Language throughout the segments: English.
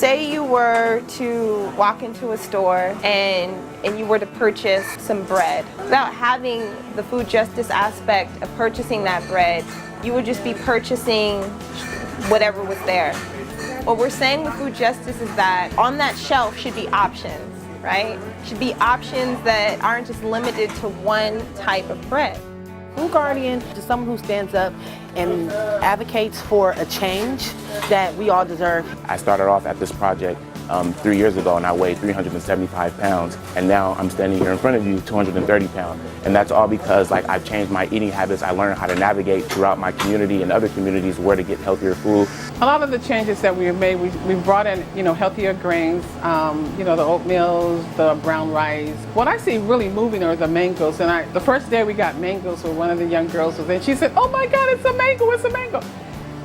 Say you were to walk into a store and you were to purchase some bread. Without having the food justice aspect of purchasing that bread, you would just be purchasing whatever was there. What we're saying with food justice is that on that shelf should be options, right? Should be options that aren't just limited to one type of bread. Food Guardian is someone who stands up and advocates for a change that we all deserve. I started off at this project 3 years ago and I weighed 375 pounds, and now I'm standing here in front of you 230 pounds. And that's all because I've changed my eating habits. I learned how to navigate throughout my community and other communities where to get healthier food. A lot of the changes that we've made, we've brought in, healthier grains, the oatmeals, the brown rice. What I see really moving are the mangoes. And the first day we got mangoes, where one of the young girls was in, she said, "Oh my God, it's a mango, it's a mango."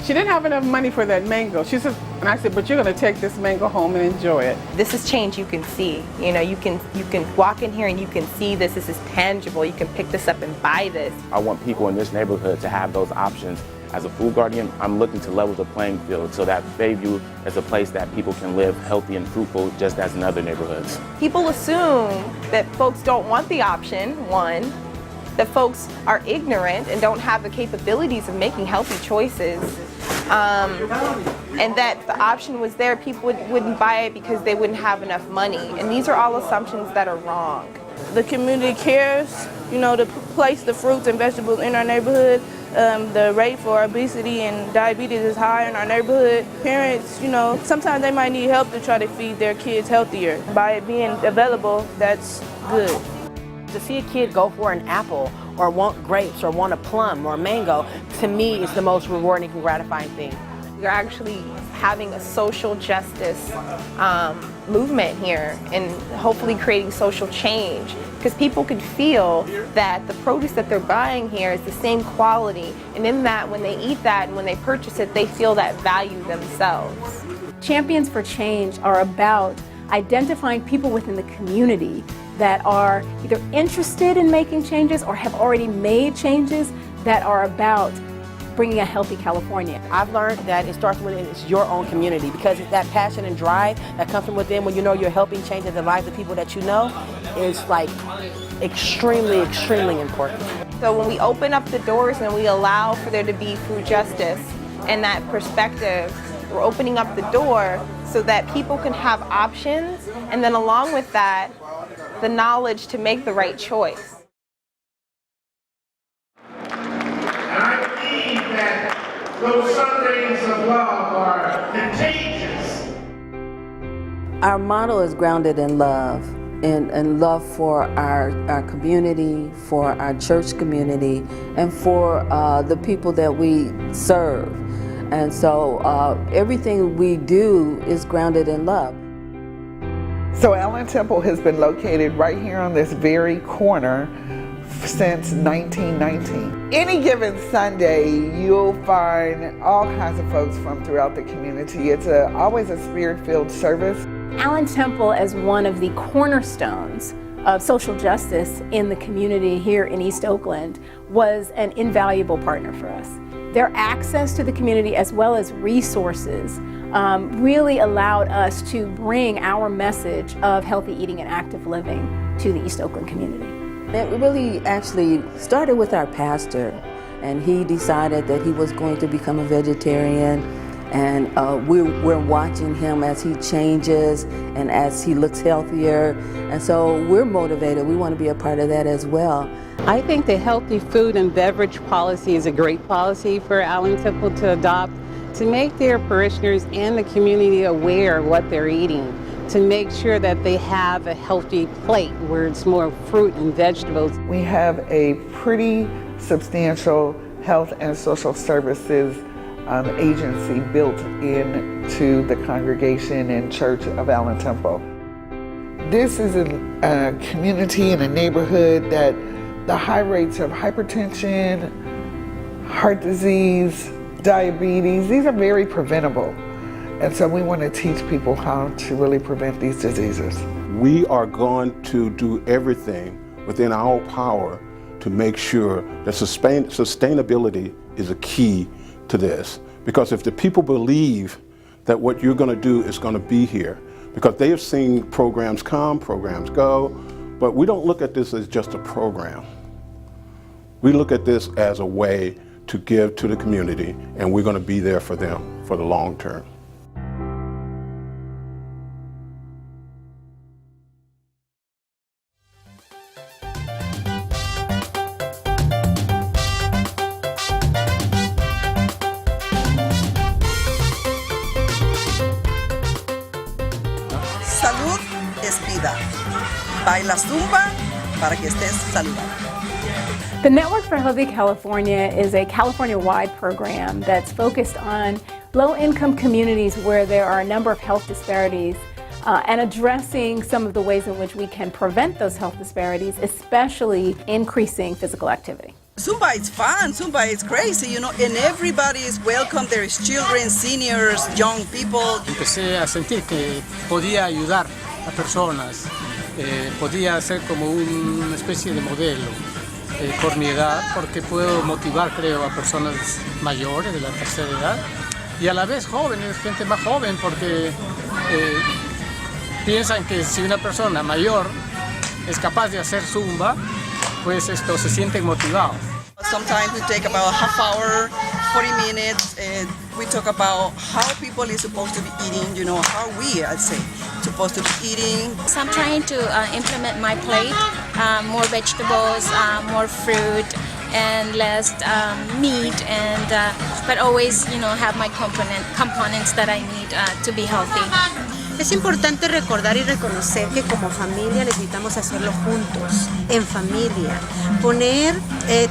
She didn't have enough money for that mango. She said, and I said, "But you're going to take this mango home and enjoy it." This is change you can see. You can walk in here and you can see this. This is tangible. You can pick this up and buy this. I want people in this neighborhood to have those options. As a food guardian, I'm looking to level the playing field so that Bayview is a place that people can live healthy and fruitful just as in other neighborhoods. People assume that folks don't want the option, one, that folks are ignorant and don't have the capabilities of making healthy choices, and that the option was there, people wouldn't buy it because they wouldn't have enough money. And these are all assumptions that are wrong. The community cares, to place the fruits and vegetables in our neighborhood. The rate for obesity and diabetes is high in our neighborhood. Parents, sometimes they might need help to try to feed their kids healthier. By it being available, that's good. To see a kid go for an apple or want grapes or want a plum or a mango, to me is the most rewarding and gratifying thing. You're actually having a social justice movement here and hopefully creating social change, because people could feel that the produce that they're buying here is the same quality, and in that, when they eat that and when they purchase it, they feel that value themselves. Champions for Change are about identifying people within the community that are either interested in making changes or have already made changes that are about bringing a healthy California. I've learned that it starts with it's your own community, because that passion and drive that comes from within when you're helping change the lives of people that you know is extremely, extremely important. So when we open up the doors and we allow for there to be food justice and that perspective, we're opening up the door so that people can have options, and then along with that, the knowledge to make the right choice. Those Sundays of love are contagious. Our motto is grounded in love, and love for our community, for our church community, and for the people that we serve. And so everything we do is grounded in love. So Allen Temple has been located right here on this very corner since 1919. Any given Sunday, you'll find all kinds of folks from throughout the community. It's always a spirit-filled service. Allen Temple, as one of the cornerstones of social justice in the community here in East Oakland, was an invaluable partner for us. Their access to the community as well as resources really allowed us to bring our message of healthy eating and active living to the East Oakland community. It really actually started with our pastor, and he decided that he was going to become a vegetarian, and we're watching him as he changes and as he looks healthier, and so we're motivated. We want to be a part of that as well. I think the healthy food and beverage policy is a great policy for Allen Temple to adopt, to make their parishioners and the community aware of what they're eating, to make sure that they have a healthy plate where it's more fruit and vegetables. We have a pretty substantial health and social services agency built into the congregation and church of Allen Temple. This is a community and a neighborhood that the high rates of hypertension, heart disease, diabetes, these are very preventable. And so we want to teach people how to really prevent these diseases. We are going to do everything within our power to make sure that sustainability is a key to this. Because if the people believe that what you're going to do is going to be here. Because they have seen programs come, programs go, but we don't look at this as just a program. We look at this as a way to give to the community, and we're going to be there for them for the long term. Salud es vida. Baila Zumba para que estés saludable. The Network for Healthy California is a California-wide program that's focused on low-income communities where there are a number of health disparities and addressing some of the ways in which we can prevent those health disparities, especially increasing physical activity. Zumba is fun, Zumba is crazy, you know, and everybody is welcome. There is children, seniors, young people. Empecé a sentir que podía ayudar a personas, podía ser como una especie de modelo por mi edad, porque puedo motivar, creo, a personas mayores de la tercera edad y a la vez jóvenes, gente más joven, porque piensan que si una persona mayor es capaz de hacer Zumba, pues se sienten motivados. Sometimes we take about a half hour, 40 minutes, and we talk about how people is supposed to be eating, you know, how we, I'd say, supposed to be eating. So I'm trying to implement my plate, more vegetables, more fruit, and less meat, and but always, you know, have my components that I need to be healthy. Es importante recordar y reconocer que como familia necesitamos hacerlo juntos, en familia, poner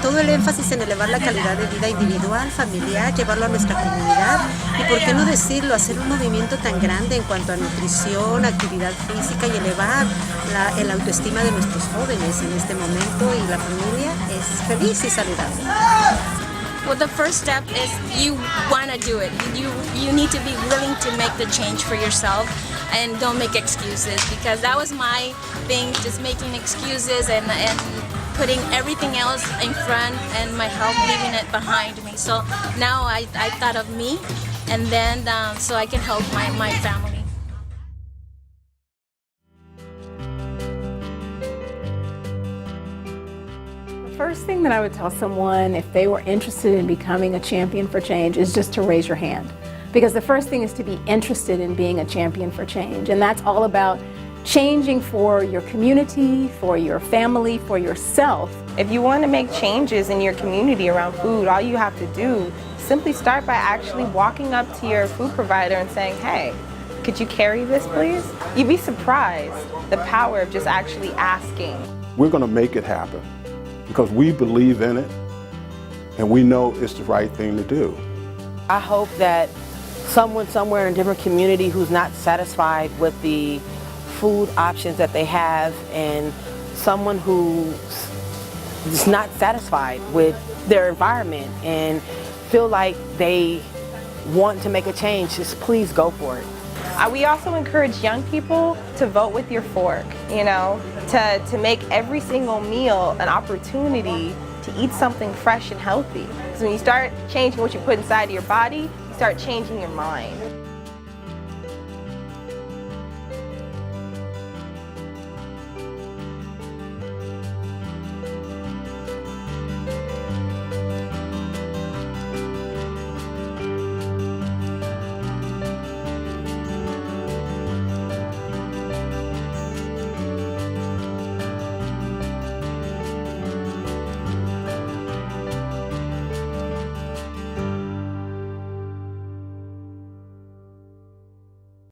todo el énfasis en elevar la calidad de vida individual, familiar, llevarlo a nuestra comunidad y, por qué no decirlo, hacer un movimiento tan grande en cuanto a nutrición, actividad física y elevar el autoestima de nuestros jóvenes en este momento, y la familia es feliz y saludable. Well, the first step is you want to do it. You need to be willing to make the change for yourself and don't make excuses, because that was my thing, just making excuses and putting everything else in front and my health, leaving it behind me. So now I thought of me, and then so I can help my family. First thing that I would tell someone if they were interested in becoming a champion for change is just to raise your hand. Because the first thing is to be interested in being a champion for change. And that's all about changing for your community, for your family, for yourself. If you want to make changes in your community around food, all you have to do is simply start by actually walking up to your food provider and saying, hey, could you carry this, please? You'd be surprised the power of just actually asking. We're going to make it happen because we believe in it and we know it's the right thing to do. I hope that someone somewhere in a different community who's not satisfied with the food options that they have, and someone who's not satisfied with their environment and feel like they want to make a change, just please go for it. We also encourage young people to vote with your fork, you know, to make every single meal an opportunity to eat something fresh and healthy. Because when you start changing what you put inside of your body, you start changing your mind.